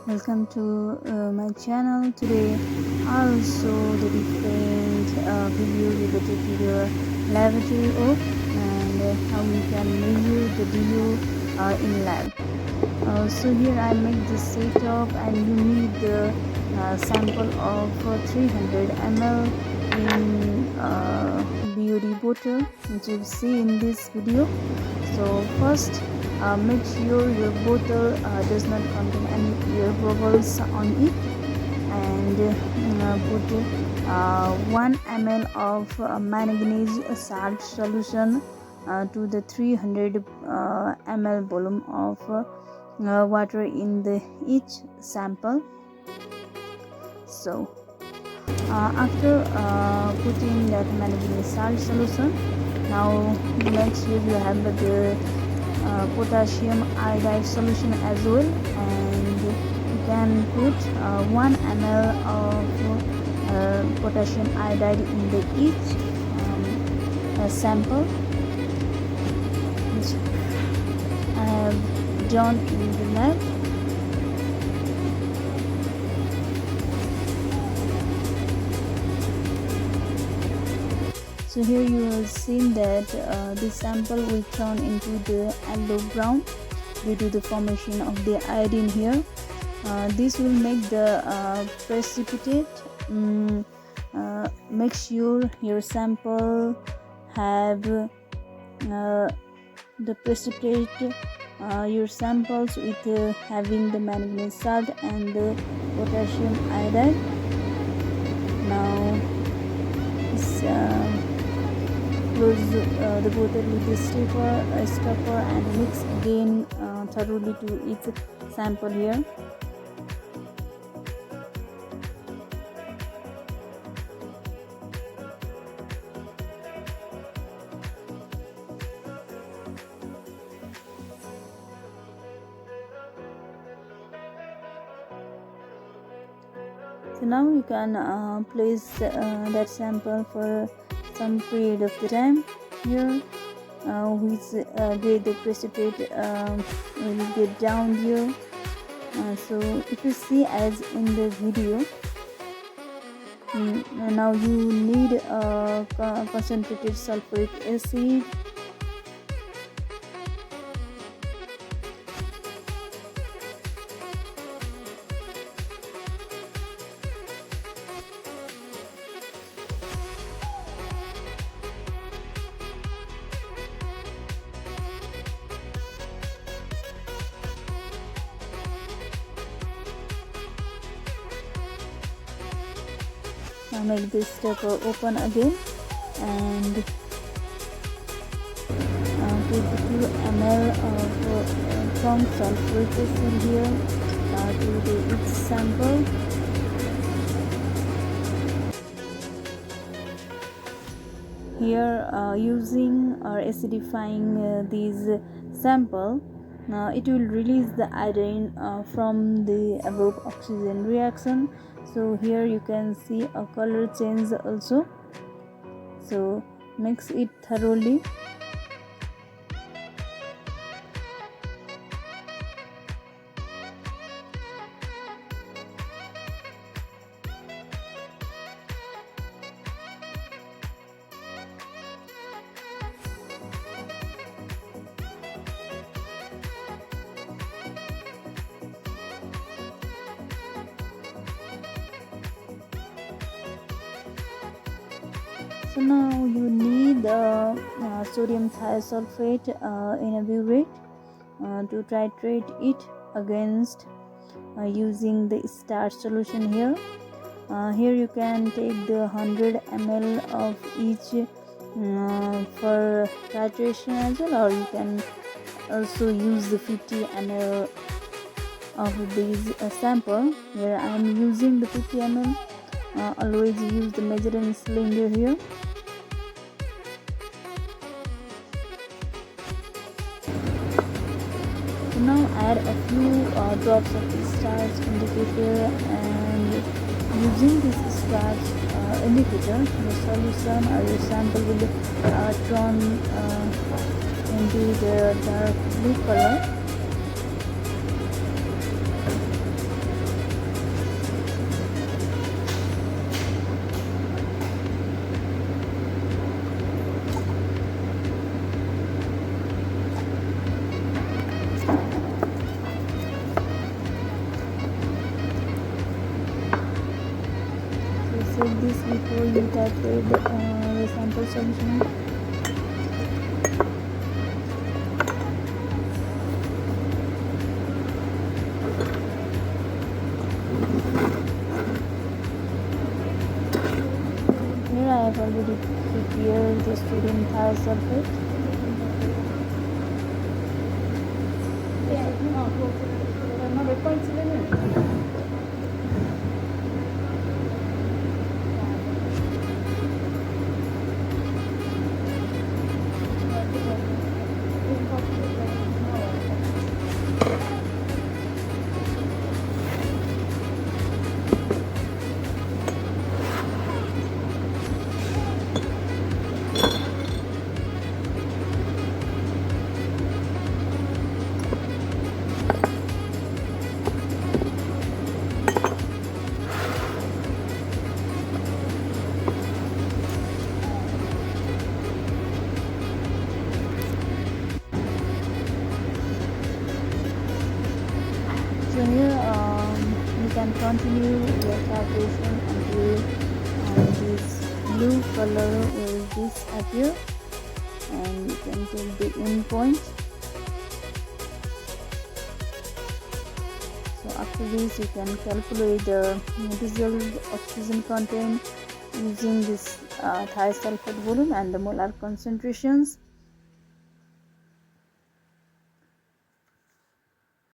Welcome to my channel. Today I'll show the different video related to your laboratory work and how we can measure the DO in lab. So here I make this setup and you need the sample of 300 ml in BOD bottle, which you see in this video. So first make sure your bottle does not contain any air bubbles on it, and put 1 ml of manganese salt solution to the 300 ml volume of water in the each sample. So after putting that manganese salt solution, now make sure you have the potassium iodide solution as well, and you can put 1 ml of potassium iodide in the each sample, which I have done in the lab. So here you have seen that this sample will turn into the yellow brown due to the formation of the iodine here. This will make the precipitate. Make sure your sample have the precipitate, your samples with having the manganese salt and the potassium iodide. Now this close the bottle with the stopper and mix again thoroughly to each sample here. So now you can place that sample for some period of the time here, which get the precipitate will get down here. So if you see as in the video, now you need concentrated sulfuric acid. Now make this stopper open again and put the 2 ml of strong sulfuric acid here to each sample. Here using or acidifying these sample, it will release the iodine from the above oxygen reaction. So here you can see a color change also. So mix it thoroughly. So now you need sodium thiosulfate in a burette to titrate it against using the starch solution here. Here you can take the 100 ml of each for titration as well, or you can also use the 50 ml of these sample. Here I am using the 50 ml. Always use the measuring cylinder here. So now add a few drops of the starch indicator, and using this starch indicator, the solution or your sample will turn into the dark blue color. check this before you titrate the sample solution. Here I have already prepared the sodium thiosulfate. So here you can continue your calculation until this blue color will disappear, and you can take the end point. So after this you can calculate the dissolved oxygen content using this thiosulfate volume and the molar concentrations.